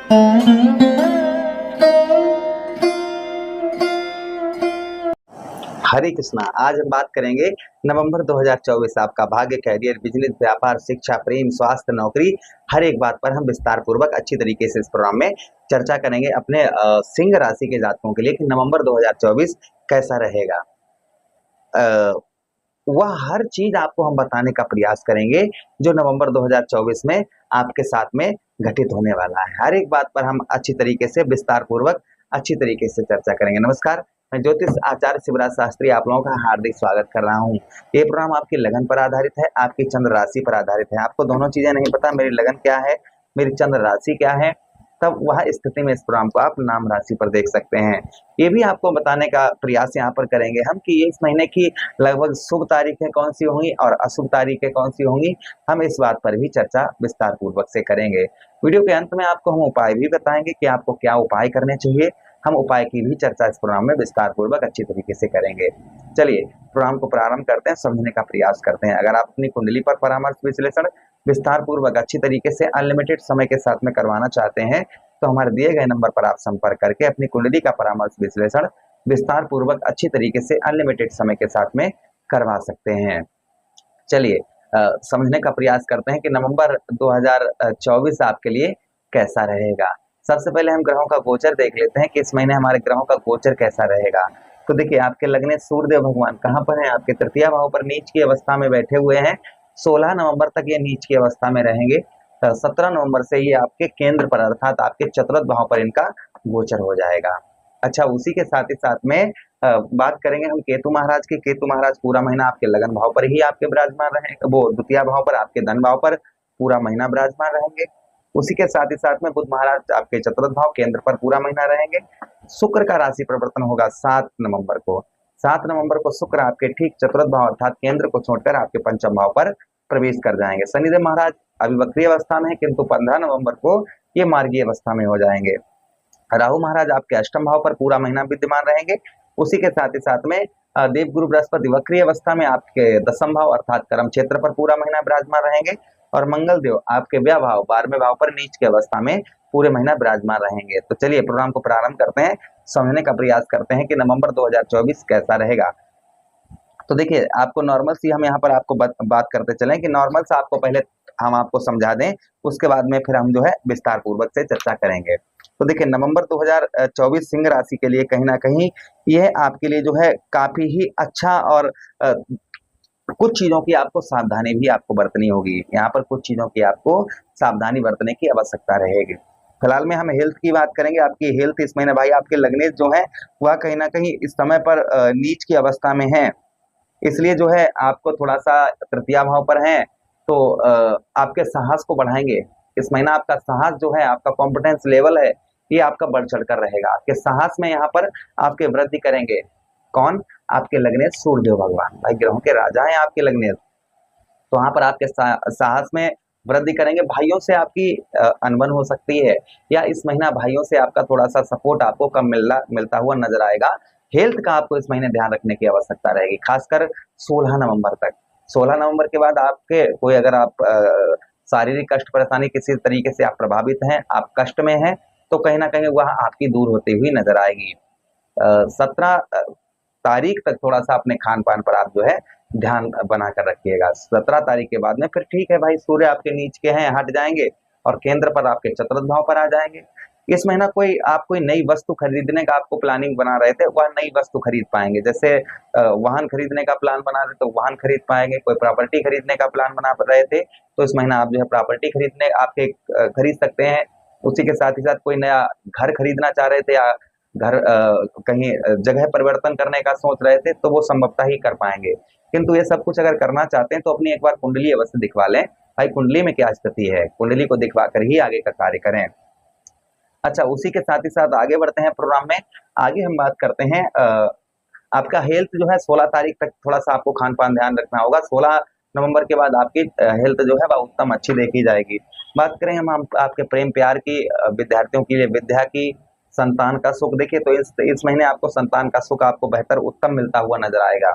हरे कृष्णा। आज हम बात करेंगे नवंबर 2024 आपका भाग्य, कैरियर, बिजनेस, व्यापार, शिक्षा, प्रेम, स्वास्थ्य, नौकरी, हर एक बात पर हम विस्तार पूर्वक अच्छी तरीके से इस प्रोग्राम में चर्चा करेंगे अपने सिंह राशि के जातकों के लिए कि नवंबर 2024 कैसा रहेगा। वह हर चीज आपको हम बताने का प्रयास करेंगे जो नवंबर 2024 में आपके साथ में घटित होने वाला है। हर एक बात पर हम अच्छी तरीके से विस्तार पूर्वक अच्छी तरीके से चर्चा करेंगे। नमस्कार, मैं ज्योतिष आचार्य शिवराज शास्त्री आप लोगों का हार्दिक स्वागत कर रहा हूँ। ये प्रोग्राम आपकी लगन पर आधारित है, आपकी चंद्र राशि पर आधारित है। आपको दोनों चीजें नहीं पता, मेरी लगन क्या है, मेरी चंद्र राशि क्या है, तब वह स्थिति में इस प्रोग्राम को आप नाम राशि पर देख सकते हैं। ये भी आपको बताने का प्रयास यहाँ पर करेंगे हम कि इस महीने की लगभग शुभ तारीखें कौन सी होंगी और अशुभ तारीखें कौन सी होंगी, हम इस बात पर भी चर्चा विस्तार पूर्वक से करेंगे। वीडियो के अंत में आपको हम उपाय भी बताएंगे कि आपको क्या उपाय करने चाहिए। हम उपाय की भी चर्चा इस प्रोग्राम में विस्तार पूर्वक अच्छी तरीके से करेंगे। चलिए प्रोग्राम को प्रारंभ करते हैं, समझने का प्रयास करते हैं। अगर आप अपनी कुंडली पर परामर्श विश्लेषण विस्तार पूर्वक अच्छी तरीके से अनलिमिटेड समय के साथ में करवाना चाहते हैं तो हमारे दिए गए नंबर पर आप संपर्क करके अपनी कुंडली का परामर्श विश्लेषण विस्तार पूर्वक अच्छी तरीके से अनलिमिटेड समय के साथ में करवा सकते हैं। चलिए समझने का प्रयास करते हैं कि नवंबर 2024 आपके लिए कैसा रहेगा। सबसे पहले हम ग्रहों का गोचर देख लेते हैं कि इस महीने हमारे ग्रहों का गोचर कैसा रहेगा। तो देखिए आपके लग्न सूर्यदेव भगवान कहाँ पर हैं, आपके तृतीय भाव पर नीच की अवस्था में बैठे हुए हैं। 16 नवंबर तक ये नीच की अवस्था में रहेंगे। 17 नवंबर से ये आपके केंद्र पर अर्थात आपके चतुर्थ भाव पर इनका गोचर हो जाएगा। अच्छा, उसी के साथ ही साथ में बात करेंगे हम केतु महाराज की। केतु महाराज पूरा महीना आपके लगन भाव पर ही आपके विराजमान रहेंगे, वो द्वितीय भाव पर आपके धन भाव पर पूरा महीना विराजमान रहेंगे। उसी के साथ ही साथ में बुध महाराज आपके चतुर्थ भाव केंद्र पर पूरा महीना रहेंगे। शुक्र का राशि परिवर्तन होगा 7 नवंबर को। 7 नवंबर को शुक्र आपके ठीक चतुर्थ भाव अर्थात केंद्र को छोड़कर आपके पंचम भाव पर प्रवेश कर जाएंगे। शनिदेव महाराज अभी वक्रीय अवस्था में है किंतु 15 नवंबर को ये मार्गीय अवस्था में हो जाएंगे। राहु महाराज आपके अष्टम भाव पर पूरा महीना विद्यमान रहेंगे। उसी के साथ ही साथ में देवगुरु बृहस्पति वक्रीय अवस्था में आपके दसम भाव अर्थात कर्म क्षेत्र पर पूरा महीना विराजमान रहेंगे और मंगल देव आपके व्यय भाव 12वें भाव पर नीच की अवस्था में पूरे महीना विराजमान रहेंगे। तो चलिए प्रोग्राम को प्रारंभ करते हैं, समझने का प्रयास करते हैं कि नवंबर 2024 कैसा रहेगा। तो देखिए आपको नॉर्मल सी हम यहाँ पर आपको बात करते चलें कि नॉर्मल से आपको पहले हम आपको समझा दें, उसके बाद में फिर हम जो है विस्तार पूर्वक से चर्चा करेंगे। तो देखिए नवंबर 2024 सिंह राशि के लिए कहीं ना कहीं यह आपके लिए जो है काफी ही अच्छा और कुछ चीजों की आपको सावधानी भी आपको बरतनी होगी। यहाँ पर कुछ चीजों की आपको सावधानी बरतने की आवश्यकता रहेगी। फिलहाल में हम हेल्थ की बात करेंगे। आपकी हेल्थ इस महीने भाई आपके लग्नेश जो है वह कहीं ना कहीं इस समय पर नीच की अवस्था में है, इसलिए जो है आपको थोड़ा सा तृतीय भाव पर है तो आपके साहस को बढ़ाएंगे। इस महीना आपका साहस जो है, आपका कॉम्पिटेंस लेवल है, ये आपका बढ़ चढ़कर रहेगा। आपके साहस में यहाँ पर आपके वृद्धि करेंगे। कौन? आपके लग्नेश सूर्यदेव भगवान, भाई ग्रहों के राजा हैं आपके लग्नेश, तो वहां पर आपके साहस में वृद्धि करेंगे। भाइयों से आपकी अनबन हो सकती है या इस महीना भाइयों से आपका थोड़ा सा सपोर्ट आपको कम मिलता हुआ नजर आएगा। हेल्थ का आपको इस महीने ध्यान रखने की आवश्यकता रहेगी, खासकर 16 नवंबर तक। 16 नवंबर के बाद आपके कोई अगर आप शारीरिक कष्ट परेशानी किसी तरीके से आप प्रभावित हैं, आप कष्ट में हैं, तो कहीं ना कहीं वह आपकी दूर होती हुई नजर आएगी। 17 तारीख तक थोड़ा सा अपने खान पान पर आप जो है ध्यान बनाकर रखिएगा। 17 तारीख के बाद में फिर ठीक है भाई, सूर्य आपके नीच के हैं, हट जाएंगे और केंद्र पर आपके चतुर्थ भाव पर आ जाएंगे। इस महीना कोई नई वस्तु खरीदने का आपको प्लानिंग बना रहे थे, वह नई वस्तु खरीद पाएंगे। जैसे वाहन खरीदने का प्लान बना रहे तो वाहन खरीद पाएंगे। कोई प्रॉपर्टी खरीदने का प्लान बना रहे थे तो इस महीना आप जो है प्रॉपर्टी खरीद सकते हैं। उसी के साथ ही साथ कोई नया घर खरीदना चाह रहे थे या घर कहीं जगह परिवर्तन करने का सोच रहे थे तो वो संभवतः ही कर पाएंगे। किंतु ये सब कुछ अगर करना चाहते हैं तो अपनी एक बार कुंडली अवश्य दिखवा लें। भाई कुंडली में क्या स्थिति है, कुंडली को दिखवा कर ही आगे का कार्य करें। अच्छा, उसी के साथ ही साथ आगे बढ़ते हैं प्रोग्राम में। आगे हम बात करते हैं आपका हेल्थ जो है 16 तारीख तक थोड़ा सा आपको खान पान ध्यान रखना होगा। 16 नवंबर के बाद आपकी हेल्थ जो है वह उत्तम अच्छी देखी जाएगी। बात करें हम आपके प्रेम प्यार की, विद्यार्थियों के लिए विद्या की, संतान का सुख, देखिए तो इस महीने आपको संतान का सुख आपको बेहतर उत्तम मिलता हुआ नजर आएगा।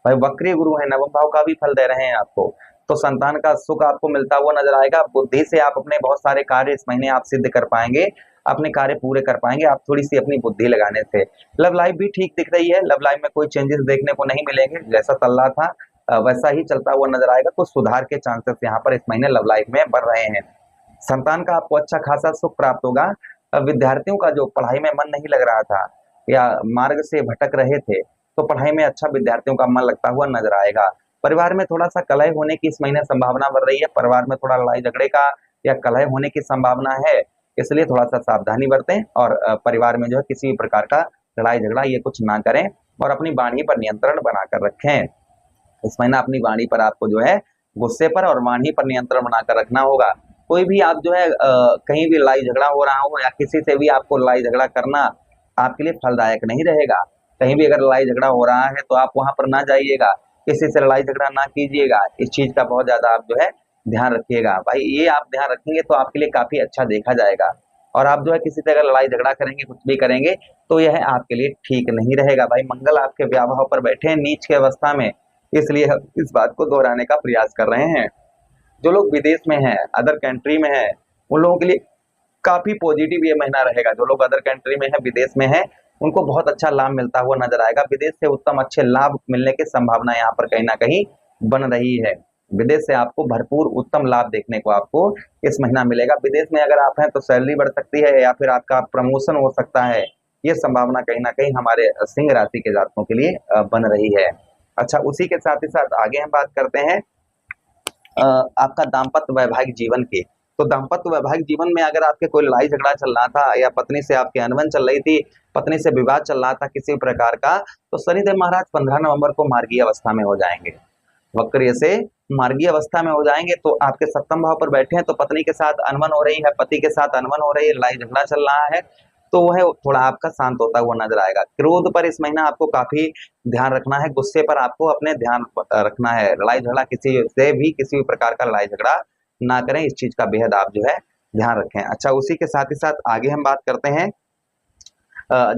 भाई वक्री गुरु है, नवम भाव का भी फल दे रहे हैं आपको, तो संतान का सुख आपको मिलता हुआ नजर आएगा। बुद्धि से आप अपने बहुत सारे कार्य इस महीने आप सिद्ध कर पाएंगे, अपने कार्य पूरे कर पाएंगे आप थोड़ी सी अपनी बुद्धि लगाने से। लव लाइफ भी ठीक दिख रही है, लव लाइफ में कोई चेंजेस देखने को नहीं मिलेंगे, जैसा चल रहा था वैसा ही चलता हुआ नजर आएगा। कुछ सुधार के चांसेस यहाँ पर इस महीने लव लाइफ में बढ़ रहे हैं। संतान का आपको अच्छा खासा सुख प्राप्त होगा। विद्यार्थियों का जो पढ़ाई में मन नहीं लग रहा था या मार्ग से भटक रहे थे, तो पढ़ाई में अच्छा विद्यार्थियों का मन लगता हुआ नजर आएगा। परिवार में थोड़ा सा कलह होने की इस महीने संभावना बढ़ रही है, परिवार में थोड़ा लड़ाई झगड़े का या कलह होने की संभावना है, इसलिए थोड़ा सा सावधानी बरतें और परिवार में जो है किसी भी प्रकार का लड़ाई झगड़ा ये कुछ ना करें और अपनी वाणी पर नियंत्रण बनाकर रखें। इस महीना अपनी वाणी पर आपको जो है गुस्से पर और वाणी पर नियंत्रण बनाकर रखना होगा। कोई भी आप जो है कहीं भी लड़ाई झगड़ा हो रहा हो या किसी से भी आपको लड़ाई झगड़ा करना आपके लिए फलदायक नहीं रहेगा। कहीं भी अगर लड़ाई झगड़ा हो रहा है तो आप वहां पर ना जाइएगा, किसी से लड़ाई झगड़ा ना कीजिएगा, इस चीज का बहुत ज्यादा आप जो है ध्यान रखिएगा। भाई ये आप ध्यान रखेंगे तो आपके लिए काफी अच्छा देखा जाएगा। और आप जो है किसी से अगर लड़ाई झगड़ा करेंगे, कुछ भी करेंगे, तो यह आपके लिए ठीक नहीं रहेगा। भाई मंगल आपके व्याभाव पर बैठे हैं नीच की अवस्था में, इसलिए हम इस बात को दोहराने का प्रयास कर रहे हैं। जो लोग विदेश में हैं, अदर कंट्री में हैं, उन लोगों के लिए काफी पॉजिटिव ये महीना रहेगा। जो लोग अदर कंट्री में हैं, विदेश में हैं, उनको बहुत अच्छा लाभ मिलता हुआ नजर आएगा। विदेश से उत्तम अच्छे लाभ मिलने की संभावना यहाँ पर कहीं ना कहीं बन रही है। विदेश से आपको भरपूर उत्तम लाभ देखने को आपको इस महीना मिलेगा। विदेश में अगर आप हैं तो सैलरी बढ़ सकती है या फिर आपका प्रमोशन हो सकता है, ये संभावना कहीं ना कहीं हमारे सिंह राशि के जातकों के लिए बन रही है। अच्छा, उसी के साथ ही साथ आगे हम बात करते हैं आपका दाम्पत्य वैवाहिक जीवन की। तो दाम्पत्य वैवाहिक जीवन में अगर आपके कोई लड़ाई झगड़ा चल रहा था या पत्नी से आपकी अनबन चल रही थी, पत्नी से विवाद चल रहा था किसी प्रकार का, तो शनिदेव महाराज 15 नवंबर को मार्गीय अवस्था में हो जाएंगे। वक्र से मार्गीय अवस्था में हो जाएंगे तो आपके सप्तम भाव पर बैठे हैं, तो पत्नी के साथ अनबन हो रही है, पति के साथ अनबन हो रही है, लड़ाई झगड़ा चल रहा है, तो वह थोड़ा आपका शांत होता हुआ नजर आएगा। क्रोध पर इस महीना आपको काफी ध्यान रखना है, गुस्से पर आपको अपने ध्यान रखना है। लड़ाई झगड़ा किसी से भी किसी भी प्रकार का लड़ाई झगड़ा ना करें, इस चीज का बेहद आप जो है ध्यान रखें। अच्छा, उसी के साथ ही साथ आगे हम बात करते हैं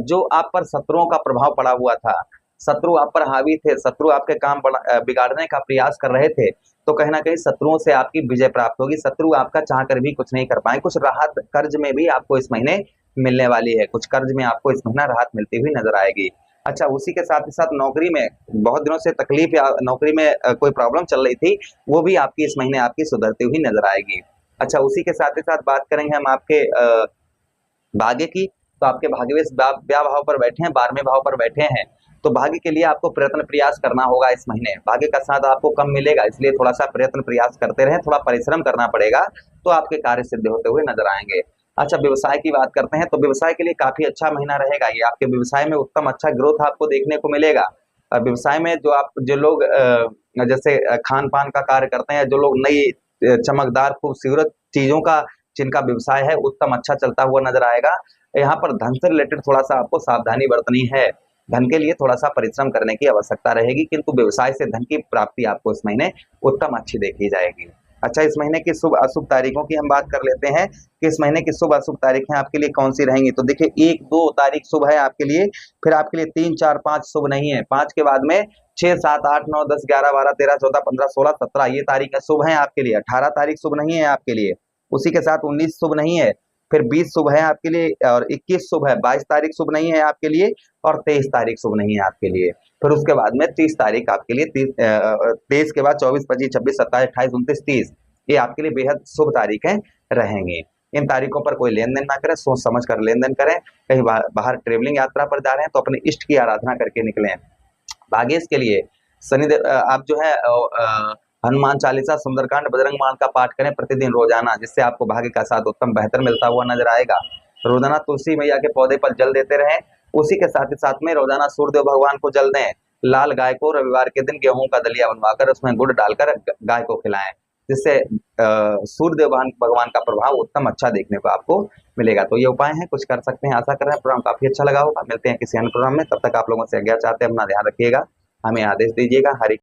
जो आप पर शत्रुओं का प्रभाव पड़ा हुआ था, शत्रु आप पर हावी थे, शत्रु आपके काम बिगाड़ने का प्रयास कर रहे थे, तो कहीं ना कहीं शत्रुओं से आपकी विजय प्राप्त होगी। शत्रु आपका चाह कर भी कुछ नहीं कर पाए। कुछ राहत कर्ज में भी आपको इस महीने मिलने वाली है, कुछ कर्ज में आपको इस महीना राहत मिलती हुई नजर आएगी। अच्छा, उसी के साथ ही साथ नौकरी में बहुत दिनों से तकलीफ या नौकरी में कोई प्रॉब्लम चल रही थी, वो भी आपकी इस महीने आपकी सुधरती हुई नजर आएगी। अच्छा, उसी के साथ ही साथ बात करेंगे हम आपके भाग्य की। तो आपके भाग्यवेश व्या भाव पर बैठे हैं, 12वें भाव पर बैठे हैं, तो भाग्य के लिए आपको प्रयत्न प्रयास करना होगा इस महीने। भाग्य का साथ आपको कम मिलेगा, इसलिए थोड़ा सा प्रयत्न प्रयास करते रहें, थोड़ा परिश्रम करना पड़ेगा, तो आपके कार्य सिद्ध होते हुए नजर आएंगे। अच्छा, व्यवसाय की बात करते हैं, तो व्यवसाय के लिए काफी अच्छा महीना रहेगा ये। आपके व्यवसाय में उत्तम अच्छा ग्रोथ आपको देखने को मिलेगा। व्यवसाय में जो लोग जैसे खान पान का कार्य करते हैं, जो लोग नई चमकदार खूबसूरत चीजों का जिनका व्यवसाय है, उत्तम अच्छा चलता हुआ नजर आएगा। यहाँ पर धन से रिलेटेड थोड़ा सा आपको सावधानी बरतनी है, धन के लिए थोड़ा सा परिश्रम करने की आवश्यकता रहेगी, किंतु व्यवसाय से धन की प्राप्ति आपको इस महीने उत्तम अच्छी देखी जाएगी। अच्छा, इस महीने की शुभ अशुभ तारीखों की हम बात कर लेते हैं कि इस महीने की शुभ अशुभ तारीखें आपके लिए कौन सी रहेंगी। तो देखिए, 1-2 तारीख शुभ है आपके लिए, फिर आपके लिए 3, 4, 5 शुभ नहीं है। 5 के बाद में 6, 7, 8, 9, 10, 11, 12, 13, 14, 15, 16, 17 ये तारीखें शुभ हैं आपके लिए। 18 तारीख शुभ नहीं है आपके लिए, उसी के साथ 19 शुभ नहीं है, फिर 20 शुभ है आपके लिए और 21 शुभ है, 22 तारीख शुभ नहीं है आपके लिए और 23 तारीख शुभ नहीं है आपके लिए। फिर उसके बाद में 30 तारीख आपके लिए, 23 के बाद 24, 25, 26, 27, 28, 29, 30 ये आपके लिए बेहद शुभ तारीखें रहेंगी। इन तारीखों पर कोई लेन देन ना करें, सोच समझ कर लेन देन करें। कहीं बाहर ट्रेवलिंग यात्रा पर जा रहे हैं तो अपने इष्ट की आराधना करके निकलें। भाग्येश के लिए शनिदेव आप जो है हनुमान चालीसा, सुंदरकांड, बजरंग बाण का पाठ करें प्रतिदिन रोजाना, जिससे आपको भाग्य का साथ उत्तम बेहतर मिलता हुआ नजर आएगा। रोजाना तुलसी मैया के पौधे पर जल देते रहें। उसी के साथ ही साथ में रोजाना सूर्यदेव भगवान को जल दें। लाल गाय को रविवार के दिन गेहूं का दलिया बनवाकर उसमें गुड़ डालकर गाय को खिलाएं, जिससे सूर्यदेव भगवान का प्रभाव उत्तम अच्छा देखने को आपको मिलेगा। तो ये उपाय हैं, कुछ कर सकते हैं। आशा कर रहे हैं प्रोग्राम काफी अच्छा लगा होगा। मिलते हैं किसी अन्य प्रोग्राम में, तब तक आप लोगों से आज्ञा चाहते हैं। अपना ध्यान रखिएगा, हमें आदेश दीजिएगा। हरि